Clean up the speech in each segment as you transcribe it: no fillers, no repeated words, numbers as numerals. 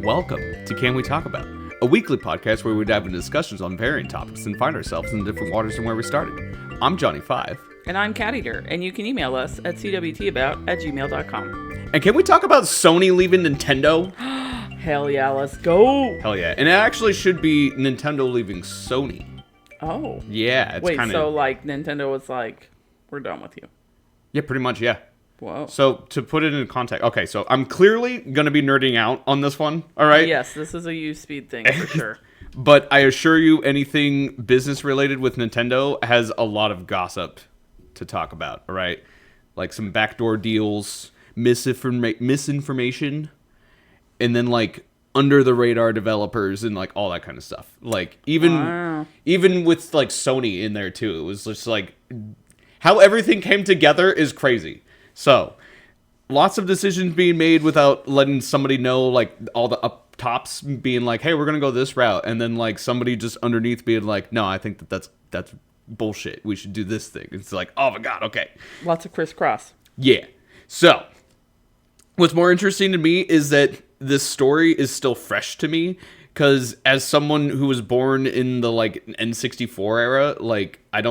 Welcome to Can We Talk About, a weekly podcast where we dive into discussions on varying topics and find ourselves in different waters than where we started. I'm Johnny5. And I'm Cateaterr, and you can email us at cwtabout@gmail.com. And can we talk about Sony leaving Nintendo? Hell yeah, let's go! Hell yeah. And it actually should be Nintendo leaving Sony. Oh. Yeah, it's kind of... so like Nintendo was like, we're done with you. Yeah, pretty much, yeah. Whoa. So, to put it in context, okay, so I'm clearly going to be nerding out on this one, all right? Yes, this is a U-Speed thing for sure. But I assure you, anything business-related with Nintendo has a lot of gossip to talk about, all right? Like some backdoor deals, misinformation, and then like under-the-radar developers and like all that kind of stuff. Like even with like Sony in there too, it was just like how everything came together is crazy. So, lots of decisions being made without letting somebody know, like, all the up tops being like, hey, we're going to go this route. And then, like, somebody just underneath being like, no, I think that's bullshit. We should do this thing. It's like, oh, my God, okay. Lots of crisscross. Yeah. So, what's more interesting to me is that this story is still fresh to me. Because as someone who was born in the, like, N64 era, like, I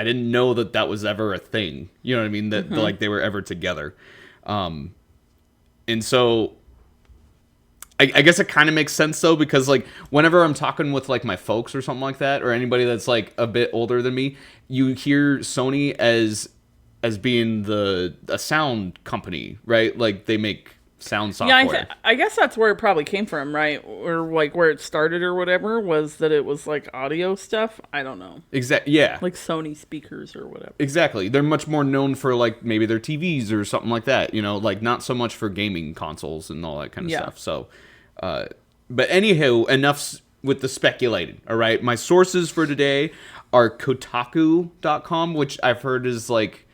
didn't know that was ever a thing. You know what I mean? That like they were ever together. And so I guess it kind of makes sense though, because like whenever I'm talking with like my folks or something like that, or anybody that's like a bit older than me, you hear Sony as being a sound company, right? Like they make sound software. Yeah, I guess that's where it probably came from, right? Or like where it started or whatever, was that it was like audio stuff. I don't know. Exactly. Yeah. Like Sony speakers or whatever. Exactly. They're much more known for like maybe their TVs or something like that, you know, like not so much for gaming consoles and all that kind of stuff. So, but anywho, enough with the speculating. All right. My sources for today are Kotaku.com, which I've heard is like,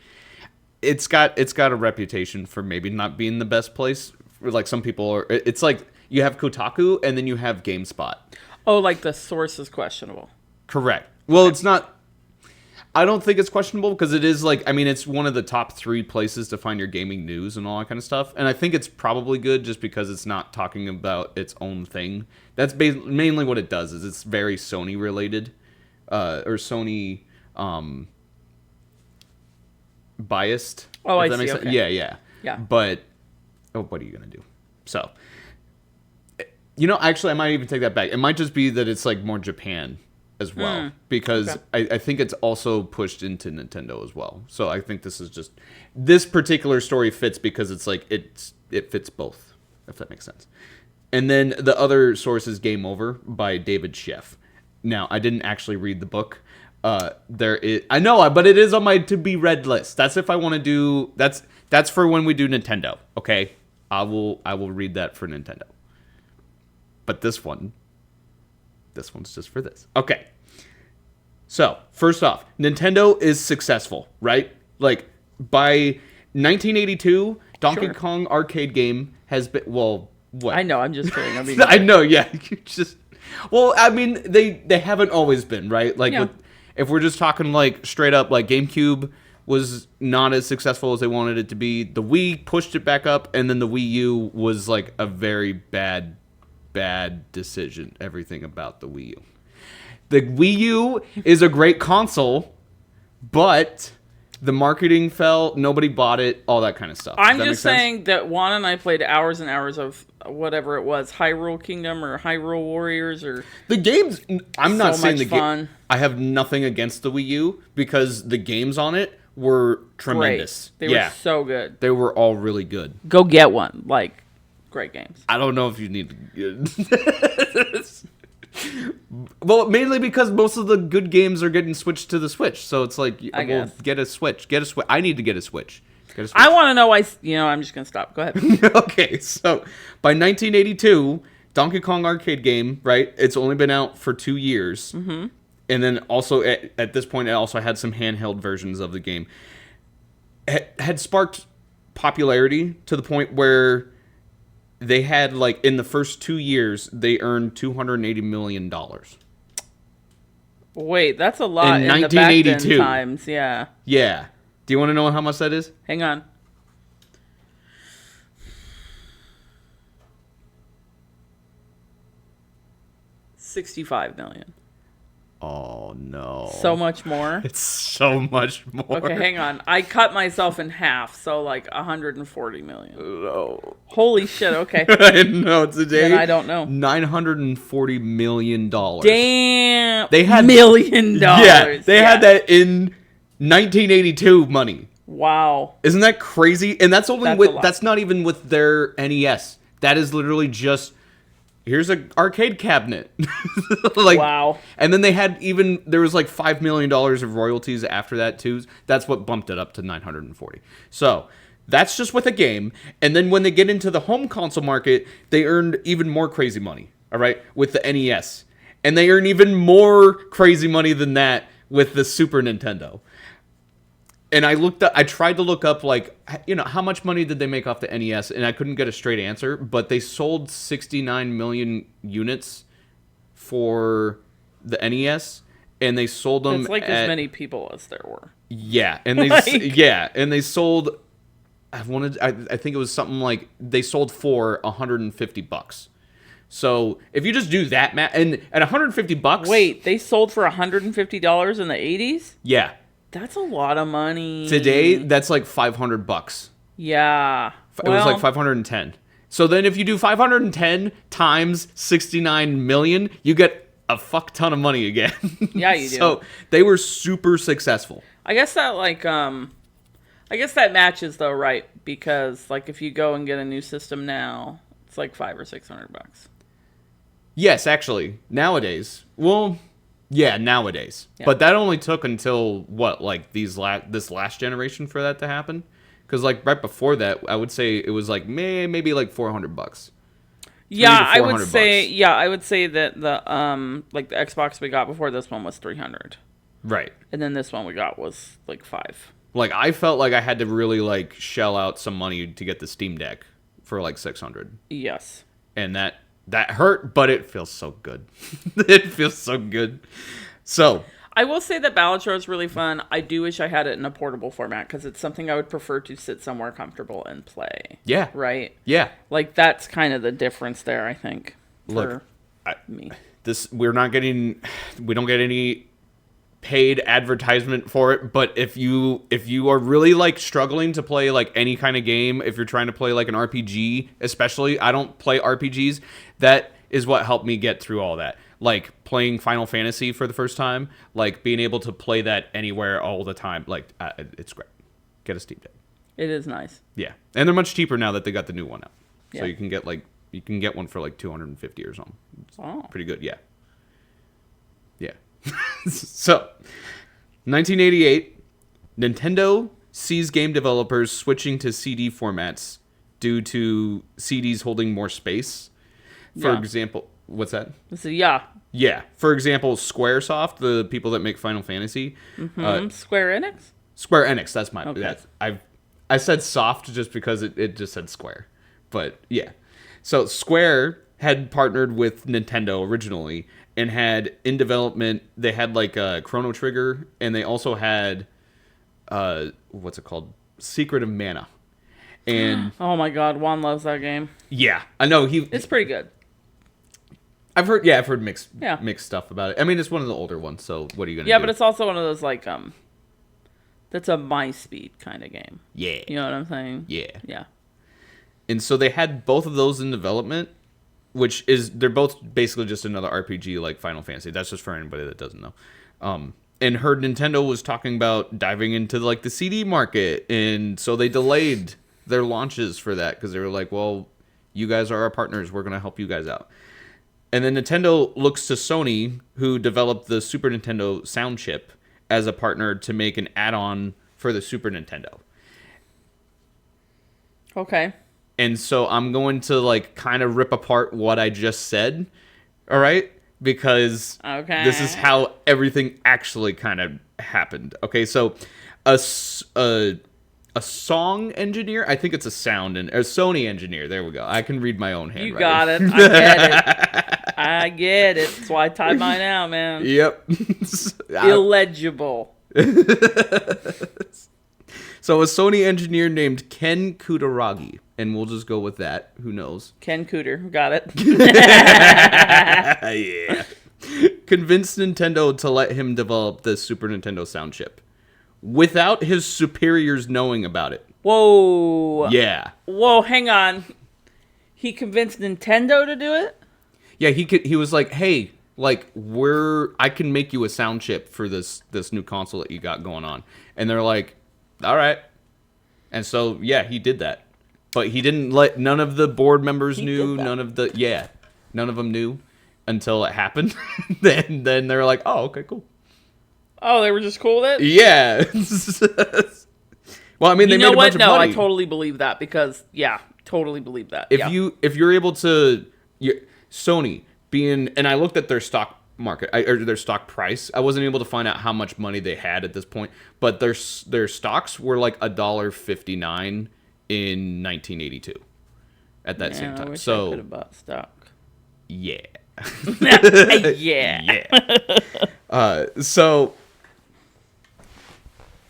it's got a reputation for maybe not being the best place. Like some people are, it's like you have Kotaku and then you have GameSpot. Oh, like the source is questionable. Correct. Well, it's not. I don't think it's questionable because it is like, I mean, it's one of the top 3 places to find your gaming news and all that kind of stuff. And I think it's probably good just because it's not talking about its own thing. That's mainly what it does. Is it's very Sony related, or Sony biased. Oh, I see. Okay. Yeah. But what are you gonna do? So, you know, actually, I might even take that back. It might just be that it's like more Japan as well, because I think it's also pushed into Nintendo as well. So I think this particular story fits because it's like it fits both, if that makes sense. And then the other source is Game Over by David Sheff. Now, I didn't actually read the book. I know, but it is on my to be read list. That's if I want to do that's for when we do Nintendo. Okay, I will read that for Nintendo. But this one's just for this. Okay. So first off, Nintendo is successful, right? Like by 1982, Donkey Kong arcade game has been what? I know. I'm just kidding. I mean, I know. Yeah, well, I mean, they haven't always been, right? Like if we're just talking like straight up, like GameCube was not as successful as they wanted it to be. The Wii pushed it back up, and then the Wii U was like a very bad decision. Everything about the Wii U. The Wii U is a great console, but the marketing fell. Nobody bought it. All that kind of stuff. I'm just saying that Juan and I played hours and hours of whatever it was, Hyrule Kingdom or Hyrule Warriors or the games. I'm not saying the game. I have nothing against the Wii U because the games on it were tremendous. Great. They were so good. They were all really good. Go get one. Like, great games. I don't know if you need to. Well, mainly because most of the good games are getting switched to the Switch. So it's like, get a Switch. I need to get a Switch. I want to know why. I'm just going to stop. Go ahead. Okay, so by 1982, Donkey Kong arcade game, right? It's only been out for 2 years. Mm-hmm. And then also, at this point, it also had some handheld versions of the game. It had sparked popularity to the point where they had, like, in the first 2 years, they earned $280 million. Wait, that's a lot in 1982. The back then times, yeah. Yeah. Do you want to know how much that is? Hang on. $65 million. Oh, no. So much more? It's so much more. Okay, hang on. I cut myself in half, so like $140 million. No. Holy shit, okay. I know, today. Then I don't know. $940 million. Damn. They had $1 million. Yeah, they had that in 1982 money. Wow. Isn't that crazy? And that's only that's not even with their NES. That is literally just, here's an arcade cabinet. Like, wow. And then there was like $5 million of royalties after that too. That's what bumped it up to 940. So that's just with a game. And then when they get into the home console market, they earned even more crazy money. All right, with the NES. And they earn even more crazy money than that with the Super Nintendo. And I tried to look up, like, how much money did they make off the NES, and I couldn't get a straight answer, but they sold 69 million units for the NES, and they sold them as many people as there were. Yeah, and they and they sold, I think it was something like, they sold for $150. So if you just do that, and at $150, wait, they sold for $150 in the 80s? Yeah. That's a lot of money. Today, that's like $500. Yeah. It was like 510. So then if you do 510 times 69 million, you get a fuck ton of money again. Yeah, you do. So they were super successful. I guess that matches though, right? Because like if you go and get a new system now, it's like $500 or $600. Yes, actually. Nowadays. Well, yeah, nowadays. Yeah. But that only took until what, like this last generation for that to happen? Because like right before that, I would say it was like maybe like $400. Yeah, I would say that the like the Xbox we got before this one was $300. Right. And then this one we got was like $500. Like I felt like I had to really like shell out some money to get the Steam Deck for like $600. Yes. And that hurt, but it feels so good. It feels so good. So I will say that Balatro is really fun. I do wish I had it in a portable format because it's something I would prefer to sit somewhere comfortable and play. Yeah. Right? Yeah. Like that's kind of the difference there, I think. Look, me. We don't get any paid advertisement for it, but if you are really like struggling to play like any kind of game, if you're trying to play like an RPG, especially, I don't play RPGs, that is what helped me get through all that. Like playing Final Fantasy for the first time, like being able to play that anywhere all the time, like it's great. Get a Steam Deck. It is nice. Yeah, and they're much cheaper now that they got the new one out. Yeah. So you can get one for like $250 or something. It's pretty good. Yeah. Yeah. So, 1988, Nintendo sees game developers switching to CD formats due to CDs holding more space. For example, what's that? Yeah. Yeah. For example, Squaresoft, the people that make Final Fantasy. Square Enix? Square Enix, that's my... Okay. I said soft just because it just said Square. But, yeah. So, Square had partnered with Nintendo originally and had in development, they had like a Chrono Trigger, and they also had, what's it called? Secret of Mana. And oh my god, Juan loves that game. Yeah, I know it's pretty good. I've heard mixed stuff about it. I mean, it's one of the older ones, so what are you gonna do? Yeah, but it's also one of those like that's a my speed kind of game. Yeah. You know what I'm saying? Yeah. Yeah. And so they had both of those in development, they're both basically just another RPG like Final Fantasy. That's just for anybody that doesn't know. And heard Nintendo was talking about diving into like the CD market, and so they delayed their launches for that because they were like, well, you guys are our partners. We're going to help you guys out. And then Nintendo looks to Sony, who developed the Super Nintendo sound chip, as a partner to make an add-on for the Super Nintendo. Okay. And so I'm going to like kind of rip apart what I just said, all right? Because this is how everything actually kind of happened. Okay, so a song engineer, I think it's a Sony engineer. There we go. I can read my own handwriting. You got it. I get it. I get it. That's why I type mine out, man. Yep. Illegible. So a Sony engineer named Ken Kutaragi, and we'll just go with that. Who knows? Ken Cooter. Got it. Yeah. convinced Nintendo to let him develop the Super Nintendo sound chip without his superiors knowing about it. Whoa. Yeah. Whoa, hang on. He convinced Nintendo to do it? Yeah, he was like, "Hey, like I can make you a sound chip for this new console that you got going on." And they're like, "All right." And so, yeah, he did that. But he didn't let none of the board members knew, none of them knew until it happened. then they're like, "Oh, okay, cool." Oh, they were just cool with it? Yeah. Well, I mean, they made a bunch of money. No, I totally believe that because, totally believe that. If you're able to, Sony being, and I looked at their stock market or their stock price. I wasn't able to find out how much money they had at this point, but their stocks were like $1.59 in 1982 at that same time. I wish So I could have bought stock. Yeah. Yeah. So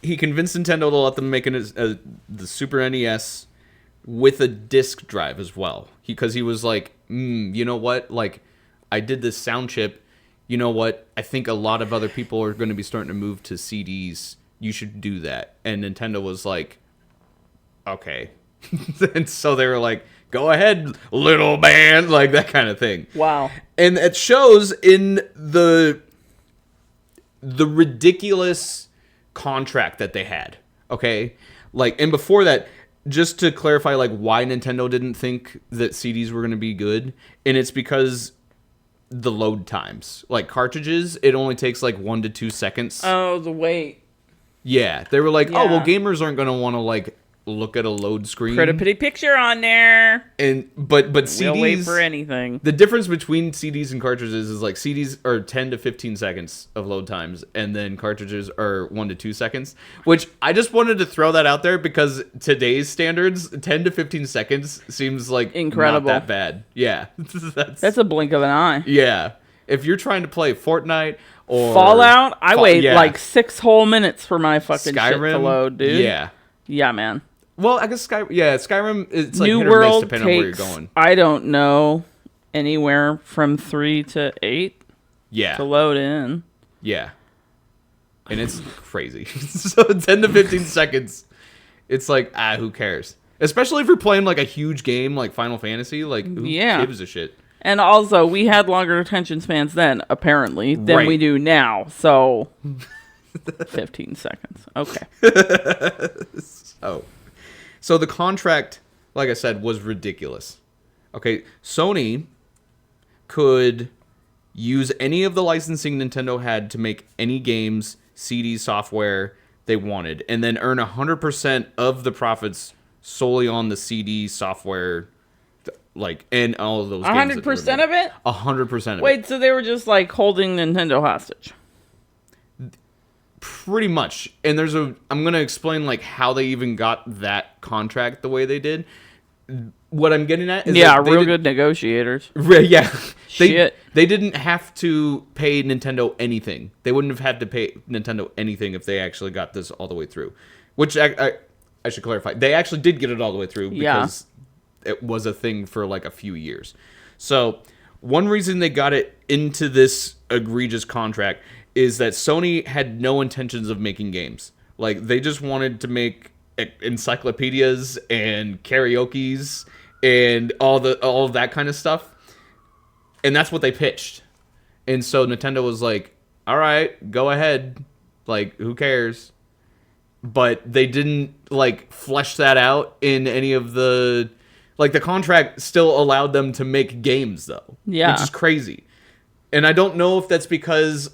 he convinced Nintendo to let them make the Super NES with a disc drive as well. Because he was like, you know what? Like, I did this sound chip. You know what? I think a lot of other people are going to be starting to move to CDs. You should do that. And Nintendo was like, okay. And so they were like, go ahead, little man, like that kind of thing. Wow. And it shows in the ridiculous contract that they had. Okay? Like, and before that, just to clarify, like, why Nintendo didn't think that CDs were going to be good, and it's because the load times. Like, cartridges, it only takes, like, 1 to 2 seconds. Oh, the wait. Yeah. They were like, oh, well, gamers aren't going to want to, like, look at a load screen. Put a pretty picture on there. And but CDs, we'll wait for anything. The difference between CDs and cartridges is like CDs are 10 to 15 seconds of load times, and then cartridges are 1 to 2 seconds. Which I just wanted to throw that out there because today's standards, 10 to 15 seconds seems like incredible. Not that bad. Yeah, that's a blink of an eye. Yeah, if you're trying to play Fortnite or Fallout, I wait like 6 whole minutes for my fucking Skyrim, shit to load, dude. Yeah, man. Well, I guess Skyrim, it's like New hit or World miss depending on where you're takes, going. I don't know, anywhere from 3 to 8 to load in. Yeah. And it's crazy. So 10 to 15 seconds, it's like, who cares? Especially if you're playing like a huge game like Final Fantasy, like who gives a shit? And also, we had longer attention spans then, apparently, than we do now. So, 15 seconds. Okay. So the contract, like I said, was ridiculous. Okay, Sony could use any of the licensing Nintendo had to make any games, CD software they wanted, and then earn 100% of the profits solely on the CD software, like, and all of those 100% games. 100% of it? 100% of it. Wait, so they were just, like, holding Nintendo hostage? Pretty much. And I'm going to explain like how they even got that contract the way they did. What I'm getting at is real good negotiators. Yeah. Shit. They didn't have to pay Nintendo anything. They wouldn't have had to pay Nintendo anything if they actually got this all the way through. Which I should clarify. They actually did get it all the way through because it was a thing for like a few years. So, one reason they got it into this egregious contract is that Sony had no intentions of making games. Like, they just wanted to make encyclopedias and karaokes and all of that kind of stuff. And that's what they pitched. And so Nintendo was like, all right, go ahead. Like, who cares? But they didn't, like, flesh that out in any of the... Like, the contract still allowed them to make games, though. Yeah. Which is crazy. And I don't know if that's because...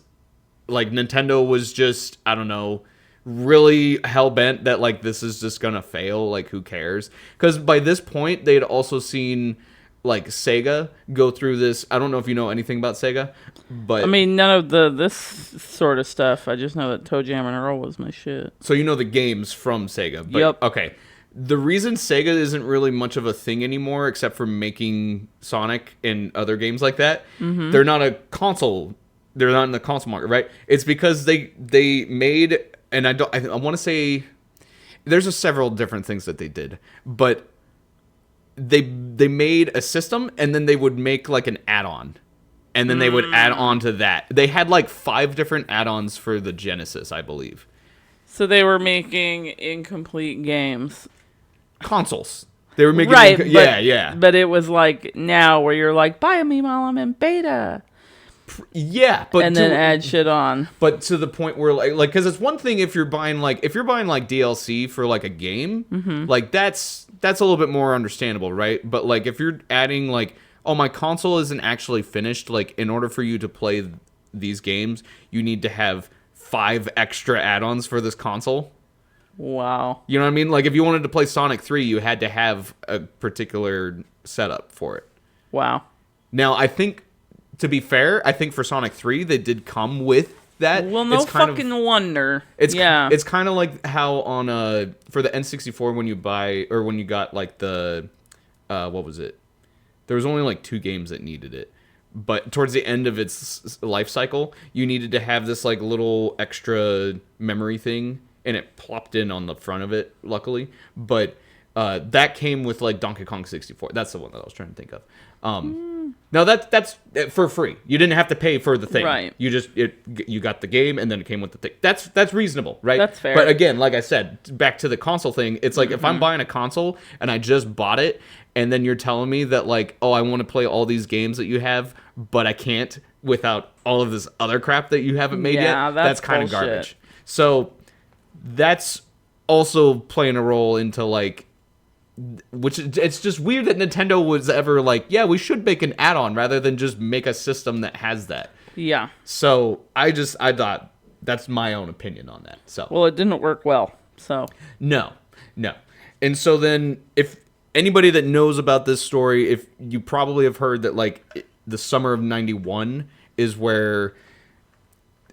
Like, Nintendo was just, I don't know, really hell-bent that, like, this is just gonna fail. Like, who cares? Because by this point, they had also seen, like, Sega go through this. I don't know if you know anything about Sega, but... I mean, none of this sort of stuff. I just know that Toe Jam and Earl was my shit. So you know the games from Sega. But, yep. Okay. The reason Sega isn't really much of a thing anymore, except for making Sonic and other games like that, they're not a console... They're not in the console market, right? It's because they made, and I want to say, there's several different things that they did, but they made a system, and then they would make like an add-on and then they would add on to that. They had like 5 different add-ons for the Genesis, I believe. So they were making incomplete games. Consoles. They were making right, but it was like now where you're like, buy me while I'm in beta. Yeah, but and then add shit on. But to the point where like because it's one thing if you're buying like DLC for like a game, like that's a little bit more understandable, right? But like if you're adding like, oh, my console isn't actually finished, like in order for you to play these games, you need to have 5 extra add-ons for this console. Wow. You know what I mean? Like if you wanted to play Sonic 3, you had to have a particular setup for it. Wow. Now, I think to be fair, I think for Sonic 3, they did come with that. Well, no fucking wonder. It's kind of like how on for the N64 when you got like the what was it? There was only like 2 games that needed it. But towards the end of its life cycle, you needed to have this like little extra memory thing, and it plopped in on the front of it, luckily. But that came with like Donkey Kong 64. That's the one that I was trying to think of. No, that's for free. You didn't have to pay for the thing. Right. You got the game, and then it came with the thing. That's reasonable, right? That's fair. But again, like I said, back to the console thing, it's like if I'm buying a console and I just bought it, and then you're telling me that like, oh, I want to play all these games that you have, but I can't without all of this other crap that you haven't made yet. That's kind of garbage. So that's also playing a role into like, which it's just weird that Nintendo was ever like, yeah, we should make an add-on rather than just make a system that has that. Yeah. So I thought that's my own opinion on that. So well, it didn't work well. So no. And so then if anybody that knows about this story, if you probably have heard that like the summer of 91 is where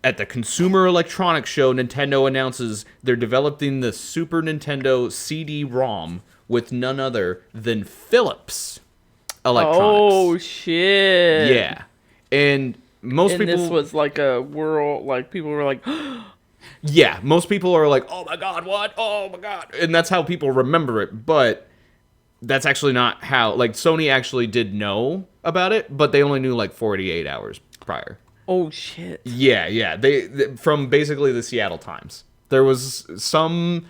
at the Consumer Electronics Show, Nintendo announces they're developing the Super Nintendo CD-ROM with none other than Philips Electronics. Oh, shit. Yeah. And most people... this was like a world... Like, people were like... Yeah. Most people are like, oh, my God, what? Oh, my God. And that's how people remember it. But that's actually not how... Like, Sony actually did know about it, but they only knew like 48 hours prior. Oh, shit. Yeah. They from basically the Seattle Times. There was some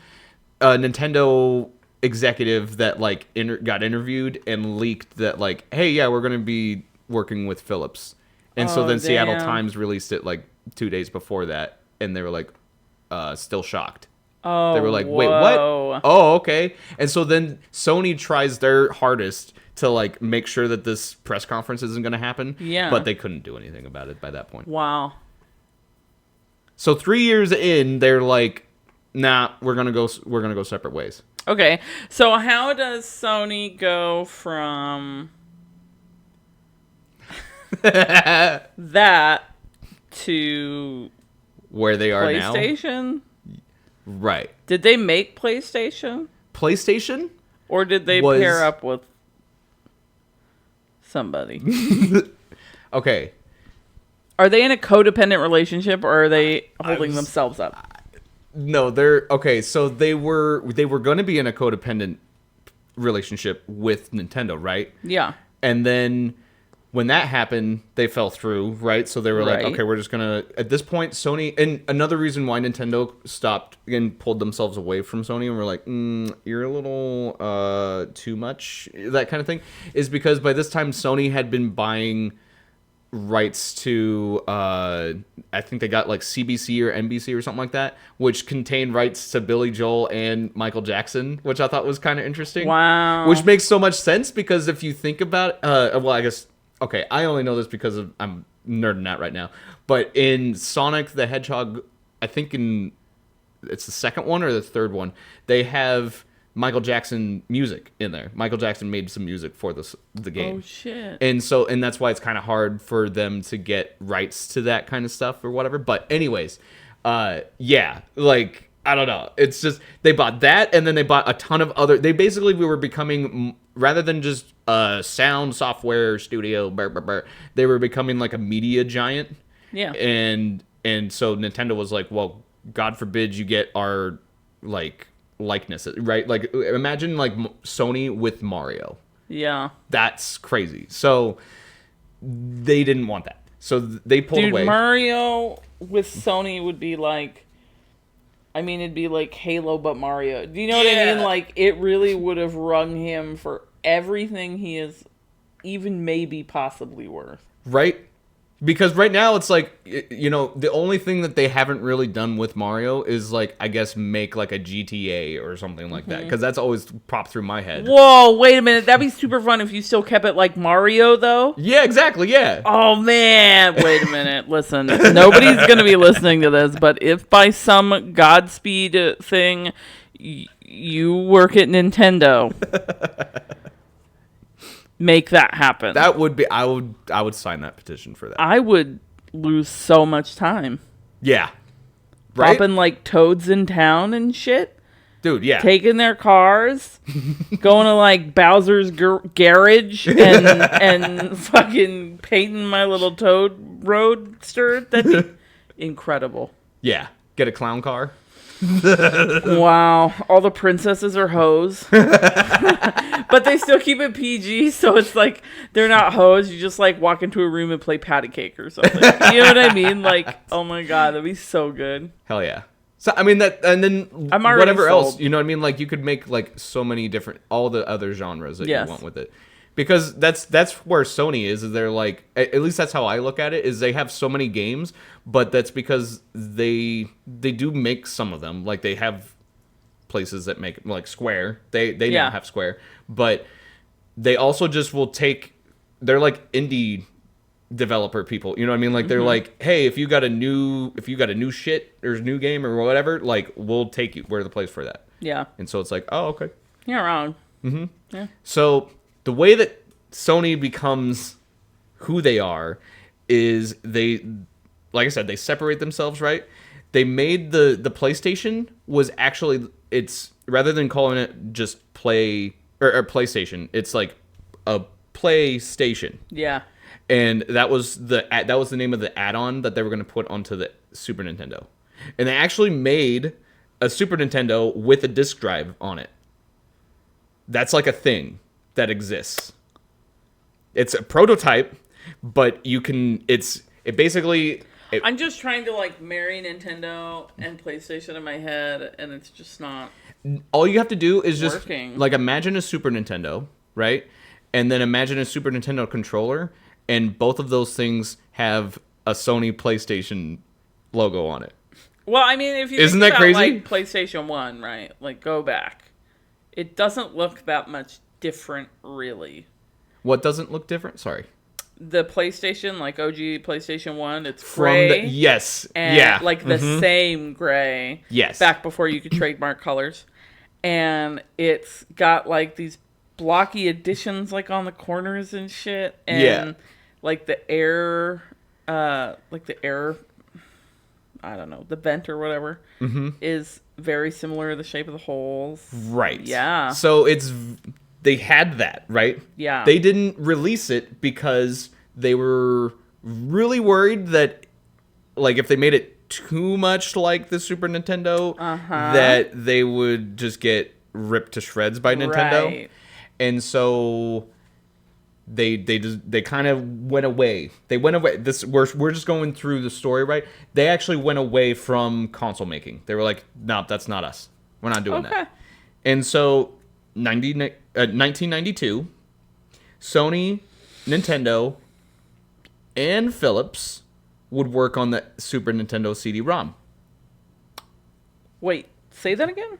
Nintendo executive that like got interviewed and leaked that like, hey, yeah, we're going to be working with Philips. And so then Seattle Times released it like 2 days before that, and they were like still shocked. Oh, they were like, wait, what? Oh, okay. And so then Sony tries their hardest to like make sure that this press conference isn't going to happen. Yeah. But they couldn't do anything about it by that point. Wow. So 3 years in, they're like, nah, we're gonna go separate ways. Okay. So how does Sony go from that to where they are now? PlayStation? Right. Did they make PlayStation? PlayStation? Or did they pair up with somebody? Okay. Are they in a codependent relationship, or are they holding themselves up? No, they're okay. So they were going to be in a codependent relationship with Nintendo, right? Yeah. And then when that happened, they fell through, right? So they were like, okay, we're just gonna. At this point, Sony, and another reason why Nintendo stopped and pulled themselves away from Sony, and we're like, you're a little too much, that kind of thing, is because by this time Sony had been buying rights to I think they got like CBC or NBC or something like that, which contained rights to Billy Joel and Michael Jackson, which I thought was kind of interesting. Wow. Which makes so much sense because if you think about well, I guess, okay, I only know this because I'm nerding out right now, but in Sonic the Hedgehog, I think it's the second one or the third one, they have Michael Jackson music in there. Michael Jackson made some music for the game. Oh, shit. And that's why it's kind of hard for them to get rights to that kind of stuff or whatever. But anyways, yeah, like, I don't know. It's just, they bought that, and then they bought a ton of other, we were becoming, rather than just a sound software studio, they were becoming like a media giant. Yeah. And so Nintendo was like, well, God forbid you get our, like, likeness, right? Like, imagine like Sony with Mario. Yeah. That's crazy. So they didn't want that. So they pulled away. Mario with Sony would be like, I mean, it'd be like Halo, but Mario. Do you know what I mean? Like, it really would have wrung him for everything he is even maybe possibly worth. Right? Because right now it's like, you know, the only thing that they haven't really done with Mario is like, I guess, make like a GTA or something like that. Because that's always popped through my head. Whoa, wait a minute. That'd be super fun if you still kept it like Mario, though. Yeah, exactly. Yeah. Oh, man. Wait a minute. Listen, nobody's going to be listening to this, but if by some Godspeed thing you work at Nintendo, make that happen. That would be, I would sign that petition for that. I would lose so much time. Yeah. Right? Popping like toads in town and shit. Dude, yeah. Taking their cars, going to like Bowser's garage and fucking painting my little Toad Roadster. That'd be incredible. Yeah. Get a clown car. Wow. All the princesses are hoes. But they still keep it PG, so it's like they're not hoes. You just like walk into a room and play patty cake or something. You know what I mean? Like, oh my god, that'd be so good. Hell yeah. So I mean that, and then whatever sold. else, you know what I mean? Like you could make like so many different, all the other genres that you want with it, because that's where Sony is they're like, at least that's how I look at it, is they have so many games, but that's because they do make some of them. Like they have places that make like Square, they now have Square, but they also just will take, they're like indie developer people, you know what I mean? Like they're like, hey, if you got a new shit or new game or whatever, like we'll take you, we're the place for that. Yeah. And so it's like, oh, okay, you're not wrong. Yeah. So the way that Sony becomes who they are is they, like I said, they separate themselves, right? They made the PlayStation was actually, it's, rather than calling it just play or PlayStation, it's like a PlayStation. Yeah. And that was the name of the add-on that they were going to put onto the Super Nintendo. And they actually made a Super Nintendo with a disc drive on it. That's like a thing that exists. It's a prototype, but you can, I'm just trying to like marry Nintendo and PlayStation in my head, and it's just not. All you have to do is just working. Like imagine a Super Nintendo, right? And then imagine a Super Nintendo controller, and both of those things have a Sony PlayStation logo on it. Well, I mean, if you Isn't think that about, crazy? like PlayStation 1, right? Like go back. It doesn't look that much different, really. What doesn't look different? Sorry. The PlayStation, like OG PlayStation 1, it's gray. Yes. And yeah. like the same gray. Yes. Back before you could trademark colors. And it's got like these blocky additions like on the corners and shit. And like the air, I don't know, the vent or whatever is very similar to the shape of the holes. Right. Yeah. So they had that, right? Yeah. They didn't release it because they were really worried that, like, if they made it too much like the Super Nintendo, that they would just get ripped to shreds by Nintendo. Right. And so they kind of went away. They went away. We're just going through the story, right? They actually went away from console making. They were like, no, that's not us. We're not doing that. And so 1992, Sony, Nintendo, and Philips would work on the Super Nintendo CD-ROM. Wait, say that again?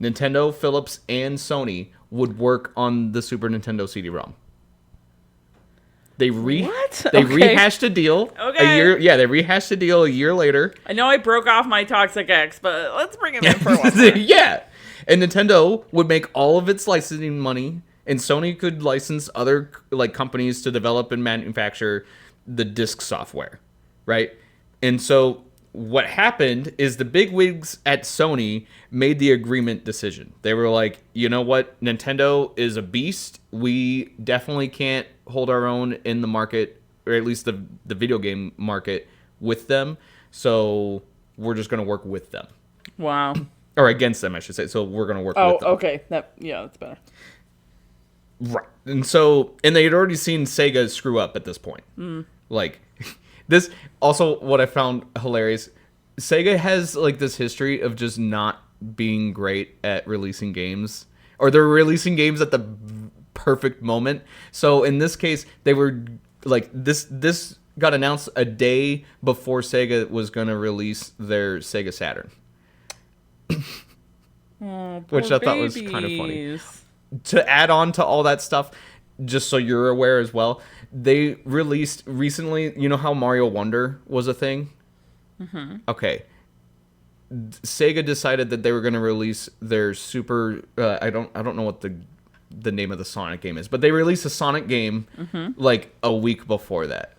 Nintendo, Philips, and Sony would work on the Super Nintendo CD-ROM. They rehashed a deal a year. Yeah, they rehashed a deal a year later. I know I broke off my Toxic X, but let's bring him in for one more. Yeah. And Nintendo would make all of its licensing money, and Sony could license other like companies to develop and manufacture the disc software, right? And so what happened is the bigwigs at Sony made the agreement decision. They were like, you know what? Nintendo is a beast. We definitely can't hold our own in the market, or at least the video game market with them. So we're just going to work with them. Wow. Or against them, I should say. So we're going to work with them. Oh, okay. That's better. Right. And they had already seen Sega screw up at this point. Like, this also what I found hilarious. Sega has like this history of just not being great at releasing games, or they're releasing games at the perfect moment. So in this case, they were like this got announced a day before Sega was going to release their Sega Saturn. Which I thought was kind of funny. To add on to all that stuff, just so you're aware as well, they released recently, you know how Mario Wonder was a thing? Mm-hmm. Okay. Sega decided that they were going to release their super I don't know what the name of the Sonic game is, but they released a Sonic game like a week before that.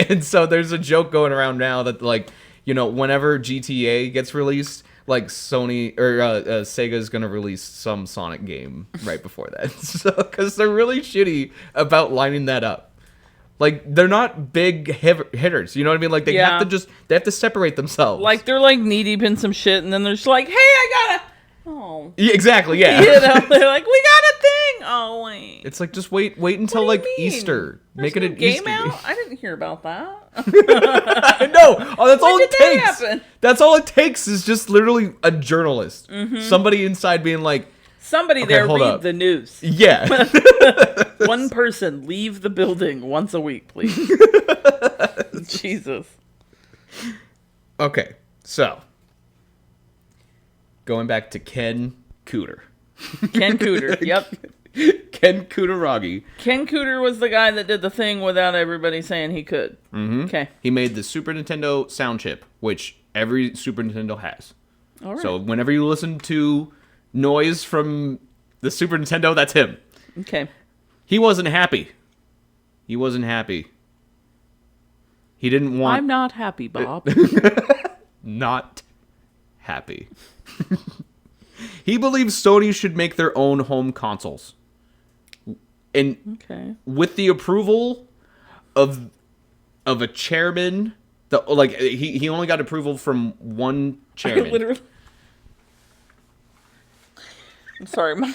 And so there's a joke going around now that, like, you know, whenever GTA gets released, like Sony or Sega is going to release some Sonic game right before that. So, because they're really shitty about lining that up. Like, they're not big hitters, you know what I mean? Like, they have to separate themselves. Like, they're like knee deep in some shit, and then they're just like, hey, I gotta. Oh. Yeah, exactly, yeah. You know, they're like, we got a thing. Oh, wait. It's like, just wait until like Easter. There's Make it an game Easter out? game. I didn't hear about that. I know. Oh, that's all it takes. Happen? That's all it takes is just literally a journalist. Somebody inside being like, somebody okay, there hold read up. the news. Yeah. One person leave the building once a week, please. Jesus. Okay, so going back to Ken Cooter. Ken Cooter, yep. Ken Kutaragi. Ken Cooter was the guy that did the thing without everybody saying he could. Mm-hmm. Okay. He made the Super Nintendo sound chip, which every Super Nintendo has. All right. So whenever you listen to noise from the Super Nintendo, that's him. Okay. He wasn't happy. He wasn't happy. He didn't want... I'm not happy, Bob. Not happy. He believes Sony should make their own home consoles. And with the approval of a chairman, he only got approval from one chairman. Literally. I'm sorry, my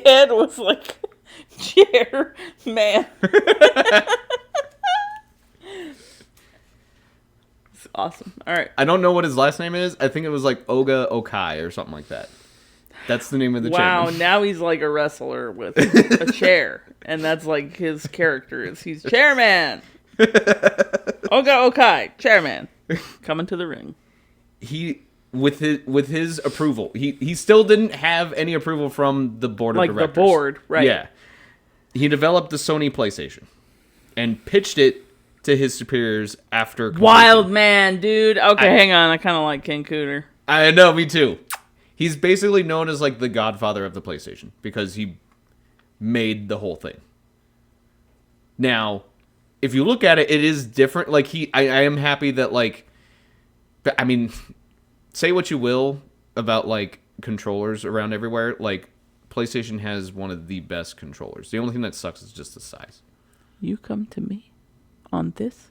head was like, chair man. It's awesome. All right. I don't know what his last name is. I think it was like Oga Okai or something like that. That's the name of the chairman. Wow, now he's like a wrestler with a chair. And that's like his character is he's chairman. Oga Okai, chairman. Coming to the ring. He with his approval. He still didn't have any approval from the board of directors. Like the board, right. Yeah. He developed the Sony PlayStation and pitched it to his superiors after completion. Wild man, dude. Okay, hang on. I kind of like Ken Cooter. I know, me too. He's basically known as like the godfather of the PlayStation because he made the whole thing. Now, if you look at it, it is different. Like I am happy that like, I mean, say what you will about like controllers around everywhere. Like PlayStation has one of the best controllers. The only thing that sucks is just the size. You come to me on this,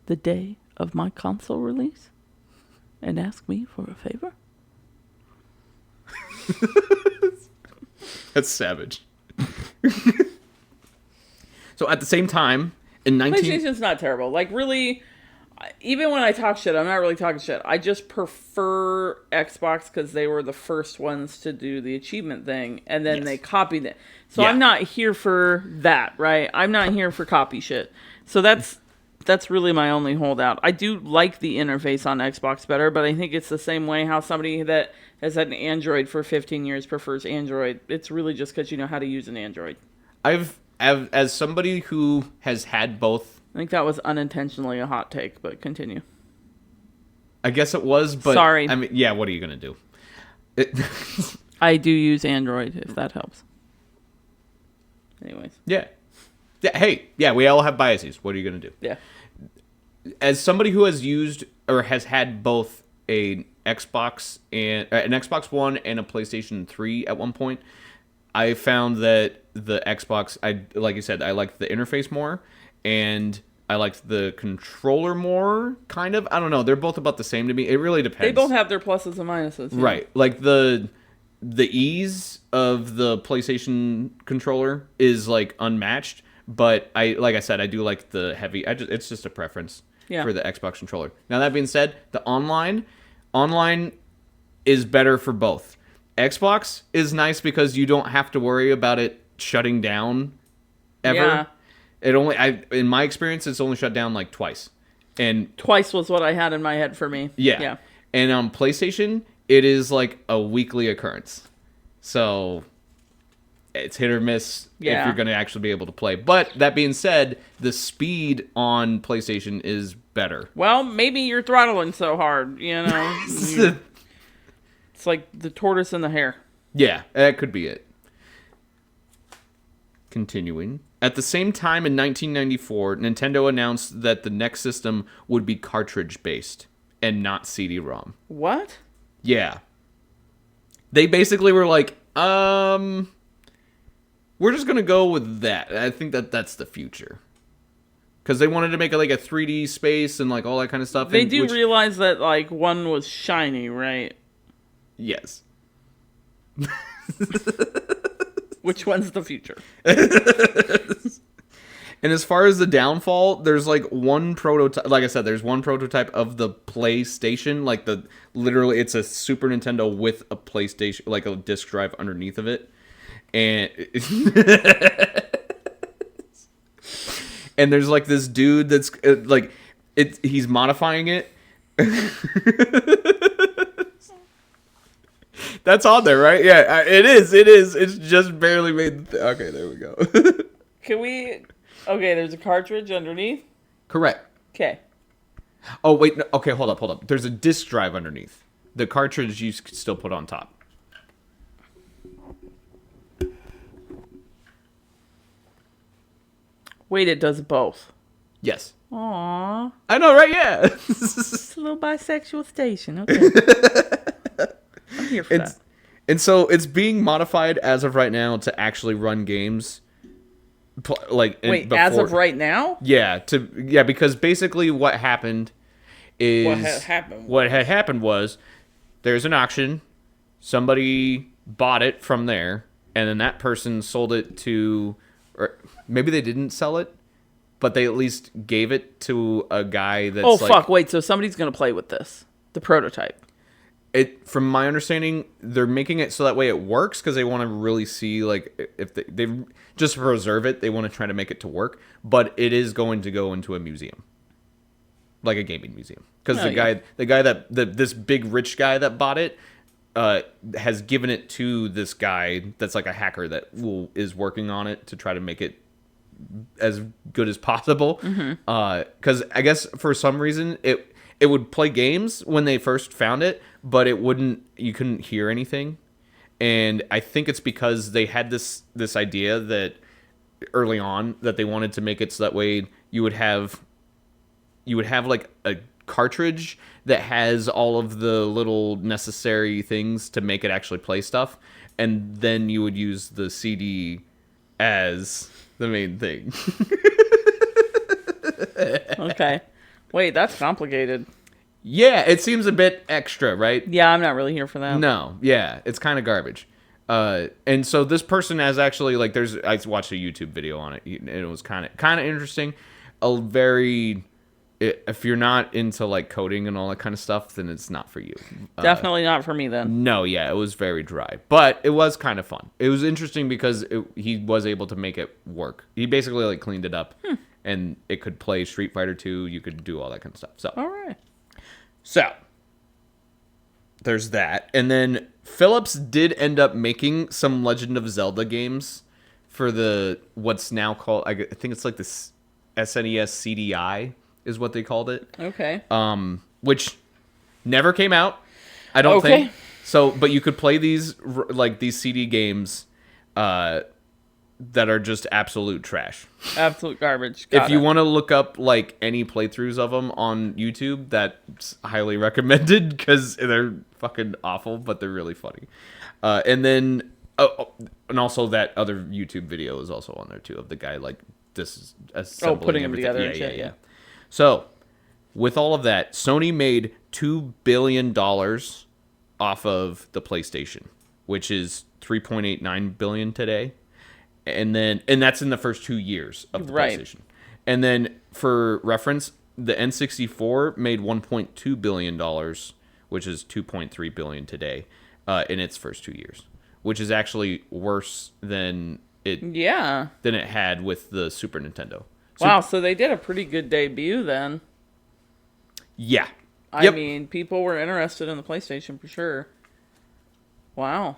the day of my console release, and ask me for a favor? That's savage. So at the same time, in PlayStation's not terrible. Like, really, even when I talk shit, I'm not really talking shit. I just prefer Xbox because they were the first ones to do the achievement thing, and then they copied it. So I'm not here for that, right? I'm not here for copy shit. So that's really my only holdout. I do like the interface on Xbox better, but I think it's the same way how somebody that has had an Android for 15 years prefers Android. It's really just because you know how to use an Android. As somebody who has had both... I think that was unintentionally a hot take, but continue. I guess it was, but... Sorry. I mean, yeah, what are you going to do? I do use Android, if that helps. Anyways. Yeah. Hey, yeah, we all have biases. What are you going to do? Yeah. As somebody who has used or has had both an Xbox One and a PlayStation 3 at one point, I found that the Xbox, like you said, I liked the interface more, and I liked the controller more, kind of. I don't know. They're both about the same to me. It really depends. They both have their pluses and minuses. Right. Like the ease of the PlayStation controller is like unmatched, but like I said, I do like the heavy. It's just a preference for the Xbox controller. Now that being said, the online is better for both. Xbox is nice because you don't have to worry about it shutting down ever. Yeah. In my experience, it's only shut down like twice. And twice was what I had in my head for me. Yeah. And on PlayStation, it is like a weekly occurrence. So it's hit or miss if you're going to actually be able to play. But that being said, the speed on PlayStation is better. Well, maybe you're throttling so hard, you know. It's like the tortoise and the hare. Yeah, that could be it. Continuing. At the same time in 1994, Nintendo announced that the next system would be cartridge-based and not CD-ROM. What? Yeah. They basically were like, we're just going to go with that. I think that's the future. Because they wanted to make it like a 3D space and like all that kind of stuff. They realize that like one was shiny, right? Yes. Which one's the future? And as far as the downfall, there's like one prototype. Like I said, there's one prototype of the PlayStation. Like literally, it's a Super Nintendo with a PlayStation, like a disc drive underneath of it, and and there's like this dude that's like he's modifying it. That's on there, right? Yeah, it is. It's just barely made. Okay, there we go. Can we? Okay, there's a cartridge underneath. Correct. Okay. Oh wait, no, okay, hold up. There's a disc drive underneath. The cartridge you can still put on top. Wait, it does both. Yes. Aww. I know, right? Yeah. It's a little bisexual station. Okay. I'm here for that. And so it's being modified as of right now to actually run games. As of right now? Yeah, because basically what happened is what had happened was there's an auction, somebody bought it from there, and then that person sold it to, or maybe they didn't sell it, but they at least gave it to a guy that's wait, so somebody's gonna play with this, the prototype. From my understanding, they're making it so that way it works because they want to really see like if they just preserve it. They want to try to make it to work, but it is going to go into a museum, like a gaming museum, because the guy that this big rich guy that bought it has given it to this guy that's like a hacker that is working on it to try to make it as good as possible. Because I guess for some reason it would play games when they first found it, but you couldn't hear anything. And I think it's because they had this idea that early on that they wanted to make it so that way you would have like a cartridge that has all of the little necessary things to make it actually play stuff. And then you would use the CD as the main thing. Okay. Wait, that's complicated. Yeah, it seems a bit extra, right? Yeah, I'm not really here for that. No, yeah, it's kind of garbage. And so this person has actually I watched a YouTube video on it, and it was kind of interesting. If you're not into like coding and all that kind of stuff, then it's not for you. Definitely not for me then. No, yeah, it was very dry, but it was kind of fun. It was interesting because he was able to make it work. He basically like cleaned it up, and it could play Street Fighter 2. You could do all that kind of stuff. So all right. So there's that, and then Philips did end up making some Legend of Zelda games for what's now called, I think it's like this SNES CDI is what they called it. Okay. Which never came out, I don't think. So, but you could play these CD games that are just absolute trash. Absolute garbage. If you want to look up like any playthroughs of them on YouTube, that's highly recommended because they're fucking awful, but they're really funny. And then, and also that other YouTube video is also on there too of the guy like disassembling putting everything. Them together. Yeah. So, with all of that, Sony made $2 billion off of the PlayStation. which is 3.89 billion today. And that's in the first 2 years of the PlayStation. And then for reference, the N64 made $1.2 billion, which is 2.3 billion today, in its first 2 years, which is actually worse than it had with the Super Nintendo. Wow, so they did a pretty good debut then. Yeah. I mean, people were interested in the PlayStation for sure. Wow.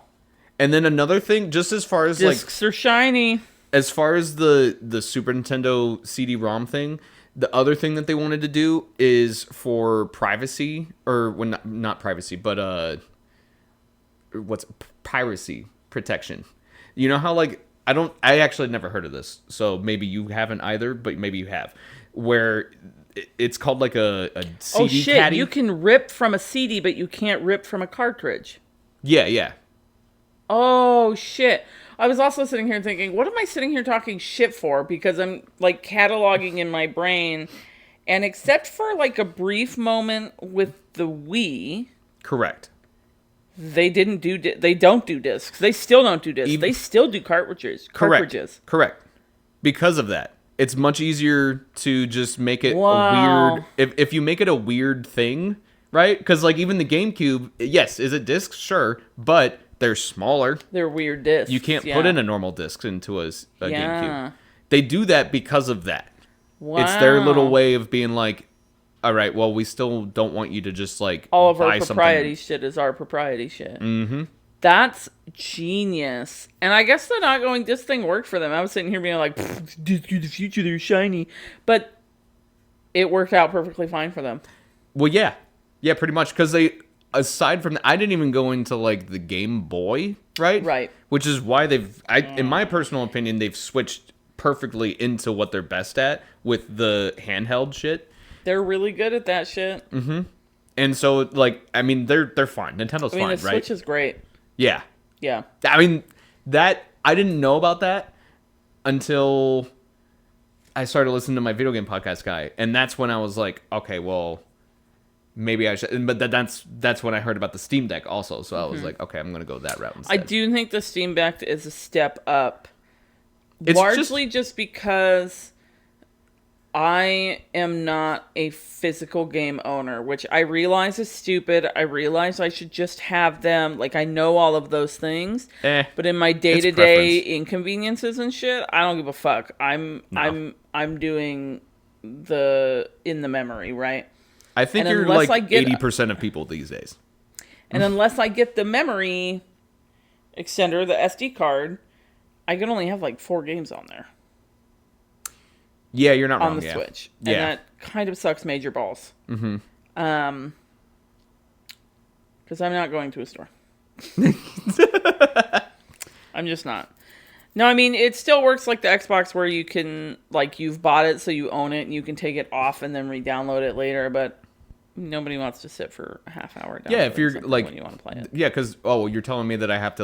And then another thing, just as far as discs are shiny. As far as the Super Nintendo CD-ROM thing, the other thing that they wanted to do is for privacy, or well, not privacy, but piracy protection. You know how I actually never heard of this, so maybe you haven't either, but maybe you have, where it's called like a CD caddy. You can rip from a CD, but you can't rip from a cartridge. Yeah. Oh, shit. I was also sitting here thinking, what am I sitting here talking shit for? Because I'm, like, cataloging in my brain. And except for, like, a brief moment with the Wii... Correct. They don't do discs. They still don't do discs. They still do cartridges. Correct. Because of that. It's much easier to just make it a weird... If you make it a weird thing, right? Because, like, even the GameCube, yes, is it discs? Sure. But... they're smaller. They're weird discs. You can't put in a normal disc into a GameCube. They do that because of that. Wow. It's their little way of being like, all right, well, we still don't want you to just like all of our propriety shit is our propriety shit. Mm-hmm. That's genius. And I guess they're not going, this thing worked for them. I was sitting here being like, discs are the future, they're shiny. But it worked out perfectly fine for them. Well, yeah. Yeah, pretty much. Because aside from that, I didn't even go into like the Game Boy, right? Right. Which is why in my personal opinion, they've switched perfectly into what they're best at with the handheld shit. They're really good at that shit. Mm-hmm. And so, like, I mean, they're fine. Nintendo's fine, right? The Switch is great. Yeah. Yeah. I mean, I didn't know about that until I started listening to my video game podcast guy, and that's when I was like, okay, well, maybe I should. But that's when I heard about the Steam Deck also. So I was like, okay, I'm gonna go that route instead. I do think the Steam Deck is a step up. It's largely just because I am not a physical game owner, which I realize is stupid. I realize I should just have them. Like, I know all of those things. But in my day-to-day inconveniences and shit, I don't give a fuck. I'm doing the in the memory, right? I think you're like 80% of people these days. And unless I get the memory extender, the SD card, I can only have like 4 games on there. Yeah, you're not wrong. On the Switch. And that kind of sucks major balls. Mm-hmm. Because I'm not going to a store. I'm just not. No, I mean, it still works like the Xbox where you can, like, you've bought it so you own it and you can take it off and then re-download it later, but nobody wants to sit for a half hour. Yeah, if you're, like, when you want to play it. Yeah, because, you're telling me that I have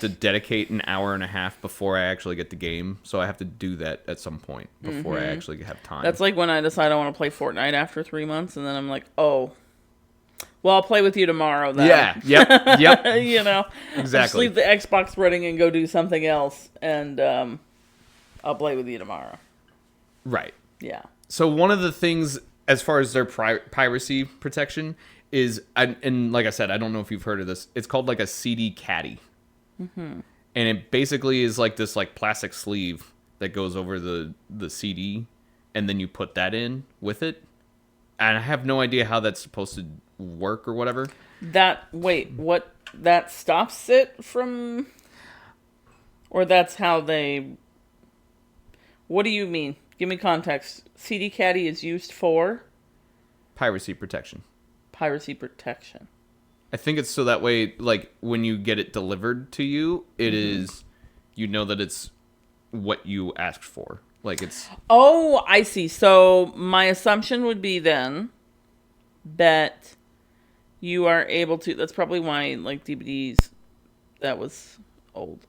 to dedicate an hour and a half before I actually get the game, so I have to do that at some point before I actually have time. That's like when I decide I want to play Fortnite after 3 months, and then I'm like, oh, well, I'll play with you tomorrow then. Yeah, yep. You know? Exactly. I'll just leave the Xbox running and go do something else, and I'll play with you tomorrow. Right. Yeah. So one of the things, as far as their piracy protection, is, and like I said, I don't know if you've heard of this, it's called like a CD caddy. Mm-hmm. And it basically is like this like plastic sleeve that goes over the CD, and then you put that in with it. And I have no idea how that's supposed to work or whatever. That stops it from, or that's how they, what do you mean? Give me context. CD caddy is used for? Piracy protection. I think it's so that way, like, when you get it delivered to you, it is, you know that it's what you asked for. Like, it's... Oh, I see. So, my assumption would be then that you are able to... That's probably why, like, DVDs, that was old.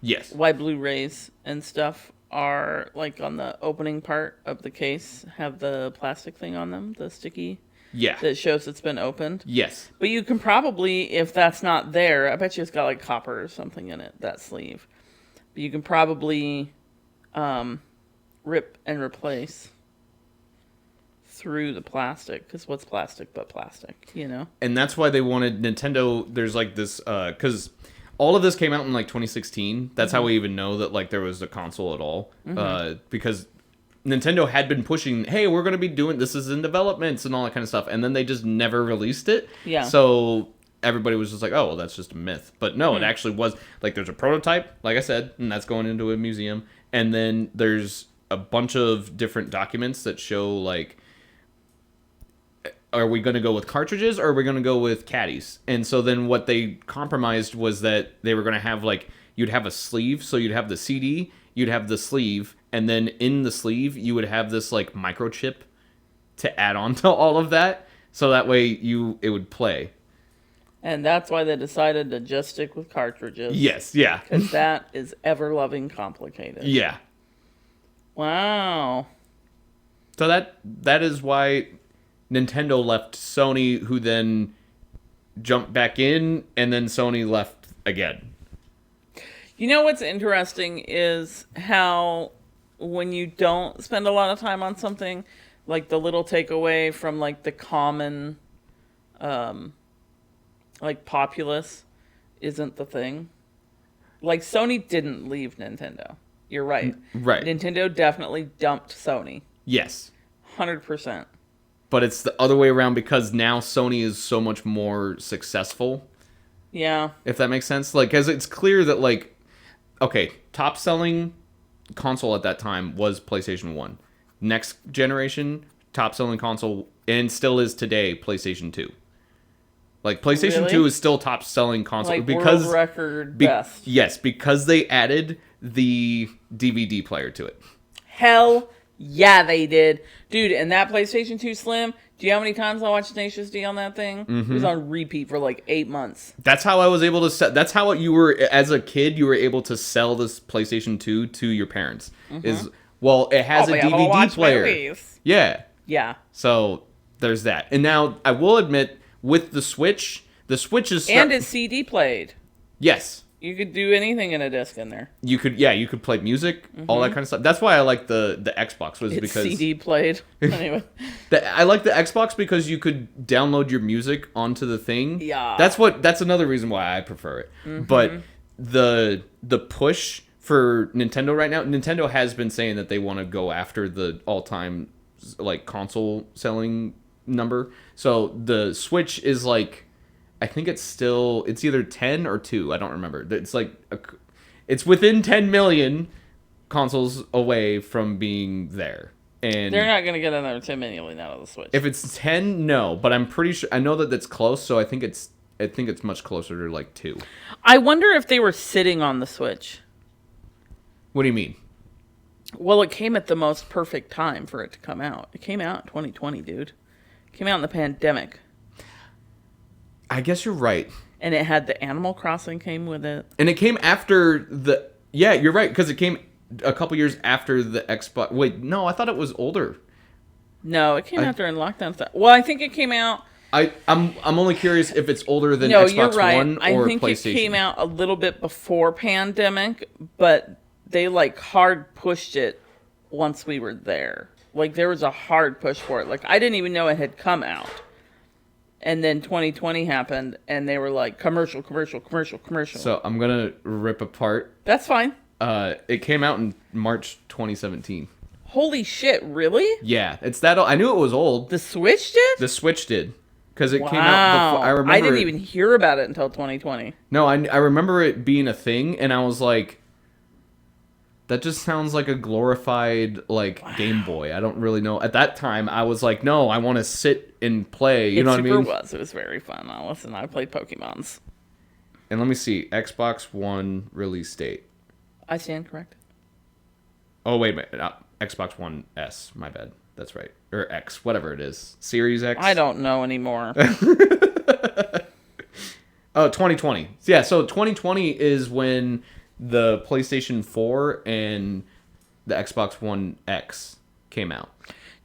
Yes. Why Blu-rays and stuff are, like, on the opening part of the case, have the plastic thing on them, the sticky... Yeah. that shows it's been opened. Yes. But you can probably, if that's not there, I bet you it's got like copper or something in it, that sleeve. But you can probably rip and replace through the plastic, because what's plastic but plastic, you know? And that's why they wanted Nintendo. There's like this, because all of this came out in like 2016. That's how we even know that like there was a console at all. Because Nintendo had been pushing, hey, we're going to be doing this is in developments and all that kind of stuff. And then they just never released it. Yeah. So everybody was just like, oh, well, that's just a myth. But no, it actually was. Like, there's a prototype, like I said, and that's going into a museum. And then there's a bunch of different documents that show, like, are we going to go with cartridges or are we going to go with caddies? And so then what they compromised was that they were going to have, like, you'd have a sleeve. So you'd have the CD, you'd have the sleeve, and then in the sleeve, you would have this, like, microchip to add on to all of that. So that way it would play. And that's why they decided to just stick with cartridges. Yes, yeah. Because that is ever-loving complicated. Yeah. Wow. So that is why Nintendo left Sony, who then jumped back in, and then Sony left again. You know what's interesting is how when you don't spend a lot of time on something, like the little takeaway from like the common like populace isn't the thing. Like Sony didn't leave Nintendo. You're right. Right. Nintendo definitely dumped Sony. Yes. 100%. But it's the other way around because now Sony is so much more successful. Yeah. If that makes sense. Like, because it's clear that, like, okay, top selling console at that time was PlayStation 1. Next generation, top selling console, and still is today, PlayStation 2. Like, PlayStation Really? 2 is still top selling console. Like because world record best. Yes, because they added the DVD player to it. Hell yeah, they did. Dude, and that PlayStation 2 Slim, do you know how many times I watched Tenacious D on that thing? It was on repeat for like 8 months. That's how I was able to sell. That's how you were, as a kid, you were able to sell this PlayStation 2 to your parents. Is, well, it has a DVD player. Movies. Yeah. Yeah. So there's that. And now I will admit, with the Switch is... And it's CD played. Yes. You could do anything in a disc in there. You could play music, all that kind of stuff. That's why I like the Xbox, was It's because... CD played. Anyway. I like the Xbox because you could download your music onto the thing. Yeah. That's another reason why I prefer it. But the push for Nintendo right now, Nintendo has been saying that they want to go after the all-time, like, console selling number. So the Switch is like, I think it's either 10 or 2. I don't remember. It's like, it's within 10 million consoles away from being there. And they're not going to get another 10 million out of the Switch. if it's 10, no. But I'm pretty sure, I know that that's close. So I think it's much closer to like 2. I wonder if they were sitting on the Switch. What do you mean? Well, it came at the most perfect time for it to come out. It came out in 2020, dude. It came out in the pandemic. I guess you're right. And it had the Animal Crossing came with it. And it came after the... Yeah, you're right, because it came a couple years after the Xbox... Wait, no, I thought it was older. No, it came out during lockdown stuff. Well, I think it came out... I'm only curious if it's older than No, Xbox you're right. One or I think PlayStation. it came out a little bit before pandemic, but they like hard pushed it once we were there. Like there was a hard push for it. Like I didn't even know it had come out. And then 2020 happened, and they were like, commercial. So I'm going to rip apart. That's fine. It came out in March 2017. Holy shit, really? Yeah, it's that old. I knew it was old. The Switch did? The Switch did. Because it came out before. I remember I didn't even hear about it until 2020. No, I remember it being a thing, and I was like, that just sounds like a glorified, like, Game Boy. I don't really know. At that time, I was like, no, I want to sit and play. You know what I mean? It was very fun. Listen, I played Pokemons. And let me see. Xbox One release date. I stand corrected. Oh, wait a minute. Xbox One S. My bad. That's right. Or X. Whatever it is. Series X? I don't know anymore. Oh, 2020. Yeah, so 2020 is when the PlayStation 4 and the Xbox One X came out.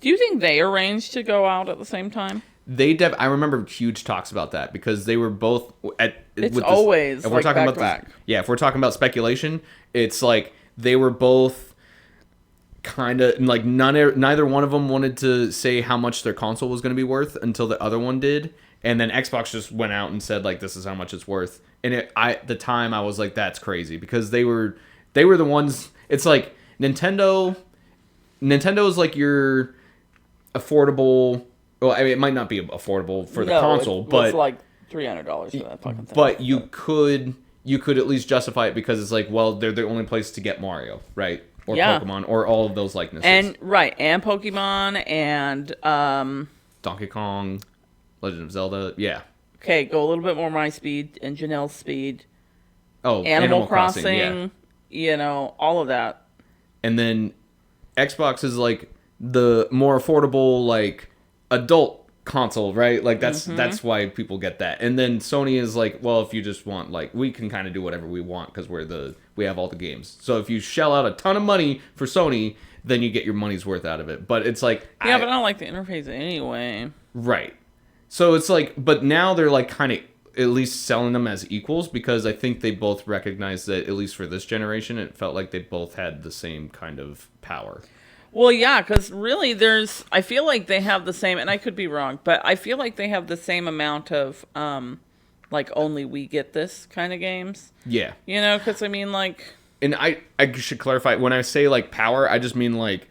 Do you think they arranged to go out at the same time? I remember huge talks about that because they were both It's always if we're talking back about to back. Yeah, if we're talking about speculation, it's like they were both kind of like neither one of them wanted to say how much their console was going to be worth until the other one did, and then Xbox just went out and said like this is how much it's worth. And at the time I was like that's crazy because they were the ones. It's like Nintendo is like your affordable. Well, I mean, it might not be affordable for the console, but it's like $300 for that fucking thing. But you could at least justify it because it's like, well, they're the only place to get Mario, right? Or Pokemon, or all of those likenesses. And Pokemon and Donkey Kong, Legend of Zelda, yeah. Okay, go a little bit more my speed and Janelle's speed. Oh, Animal Crossing, yeah. All of that. And then Xbox is like the more affordable, like adult console, right? Like that's why people get that. And then Sony is like, well, if you just want, like, we can kind of do whatever we want because we have all the games. So if you shell out a ton of money for Sony, then you get your money's worth out of it. But it's like, but I don't like the interface anyway. Right. So it's like, but now they're like kind of at least selling them as equals because I think they both recognize that at least for this generation, it felt like they both had the same kind of power. Well, yeah, because really I feel like they have the same, and I could be wrong, but I feel like they have the same amount of, like, only we get this kind of games. Yeah. Because, I mean, like... And I should clarify, when I say, like, power, I just mean, like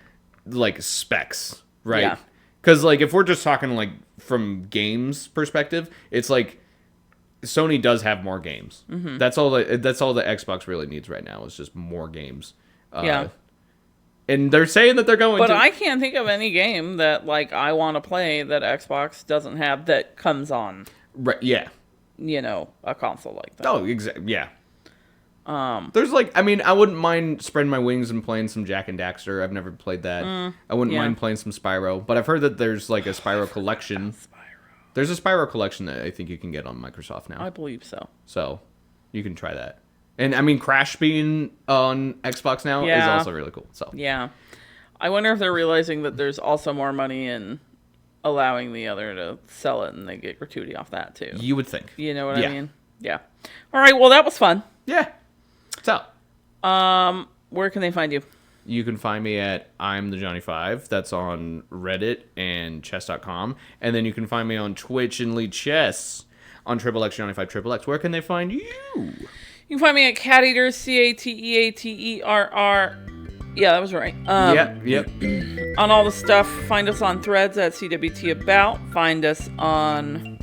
specs, right? Yeah. Because, like, if we're just talking, like, from games perspective, it's like, Sony does have more games. Mm-hmm. That's all the Xbox really needs right now is just more games. Yeah. And they're saying that they're going to... But I can't think of any game that, like, I want to play that Xbox doesn't have that comes on... Right, yeah. A console like that. Oh, exactly, yeah. There's, like... I mean, I wouldn't mind spreading my wings and playing some Jak and Daxter. I've never played that. I wouldn't mind playing some Spyro. But I've heard that there's, like, a Spyro collection. There's a Spyro collection that I think you can get on Microsoft now. I believe so. So, you can try that. And, I mean, Crash being on Xbox now is also really cool. So yeah. I wonder if they're realizing that there's also more money in allowing the other to sell it and they get gratuity off that, too. You would think. You know what I mean? Yeah. All right, well, that was fun. Yeah. So. Where can they find you? You can find me at I'm the Johnny5. That's on Reddit and chess.com. And then you can find me on Twitch and Lead Chess on XXX Johnny5 XXX. Where can they find you? You can find me at Cateaterr, Cateaterr. Yeah, that was right. Yep. On all the stuff, find us on Threads at CWT About. Find us on...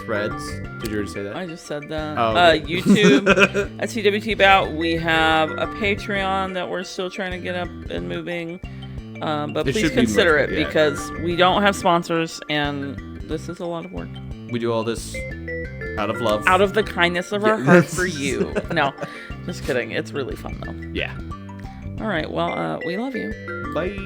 Threads? Did you already say that? I just said that. Oh, okay. YouTube at CWT About. We have a Patreon that we're still trying to get up and moving. But please consider it because we don't have sponsors and this is a lot of work. We do all this out of love. Out of the kindness of our heart for you. No, just kidding. It's really fun, though. Yeah. All right. Well, we love you. Bye.